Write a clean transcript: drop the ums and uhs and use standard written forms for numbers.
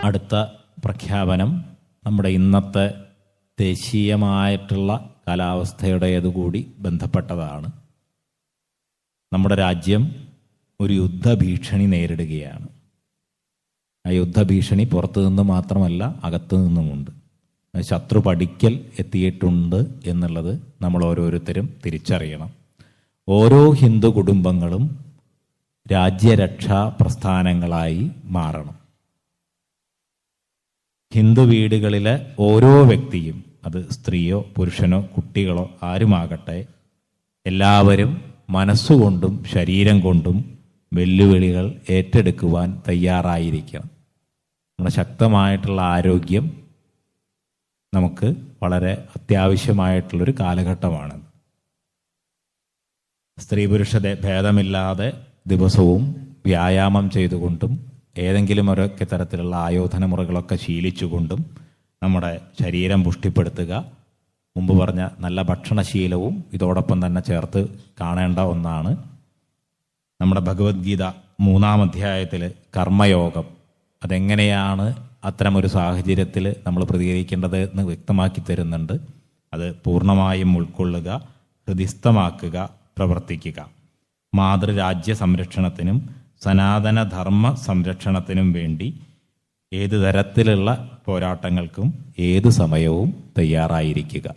അടുത്ത പ്രഖ്യാപനം നമ്മുടെ ഇന്നത്തെ ദേശീയമായിട്ടുള്ള കാലാവസ്ഥയുടേതുകൂടി ബന്ധപ്പെട്ടതാണ്. നമ്മുടെ രാജ്യം ഒരു യുദ്ധഭീഷണി നേരിടുകയാണ്. ആ യുദ്ധഭീഷണി പുറത്തു നിന്ന് മാത്രമല്ല, അകത്തു നിന്നുമുണ്ട്. ശത്രു പടിക്കൽ എത്തിയിട്ടുണ്ട് എന്നുള്ളത് നമ്മൾ ഓരോരുത്തരും തിരിച്ചറിയണം. ഓരോ ഹിന്ദു കുടുംബങ്ങളും രാജ്യരക്ഷാ പ്രസ്ഥാനങ്ങളായി മാറണം. ഹിന്ദു വീടുകളിലെ ഓരോ വ്യക്തിയും, അത് സ്ത്രീയോ പുരുഷനോ കുട്ടികളോ ആരുമാകട്ടെ, എല്ലാവരും മനസ്സുകൊണ്ടും ശരീരം കൊണ്ടും വെല്ലുവിളികൾ ഏറ്റെടുക്കുവാൻ തയ്യാറായിരിക്കണം. നമ്മുടെ ശക്തമായിട്ടുള്ള ആരോഗ്യം നമുക്ക് വളരെ അത്യാവശ്യമായിട്ടുള്ളൊരു കാലഘട്ടമാണ്. സ്ത്രീ പുരുഷ ഭേദമില്ലാതെ ദിവസവും വ്യായാമം ചെയ്തുകൊണ്ടും ഏതെങ്കിലും ഒരൊക്കെ തരത്തിലുള്ള ആയോധന മുറകളൊക്കെ ശീലിച്ചുകൊണ്ടും നമ്മുടെ ശരീരം പുഷ്ടിപ്പെടുത്തുക. മുമ്പ് പറഞ്ഞ നല്ല ഭക്ഷണശീലവും ഇതോടൊപ്പം തന്നെ ചേർത്ത് കാണേണ്ട ഒന്നാണ്. നമ്മുടെ ഭഗവത്ഗീത 3-ാം അധ്യായത്തിൽ കർമ്മയോഗം അതെങ്ങനെയാണ് അത്തരമൊരു സാഹചര്യത്തിൽ നമ്മൾ പ്രതികരിക്കേണ്ടത് എന്ന് വ്യക്തമാക്കി തരുന്നുണ്ട്. അത് പൂർണ്ണമായും ഉൾക്കൊള്ളുക, ഹൃദിസ്ഥമാക്കുക, പ്രവർത്തിക്കുക. മാതൃരാജ്യ സംരക്ഷണത്തിനും സനാതനധർമ്മ സംരക്ഷണത്തിനും വേണ്ടി ഏത് തരത്തിലുള്ള പോരാട്ടങ്ങൾക്കും ഏത് സമയവും തയ്യാറായിരിക്കുക.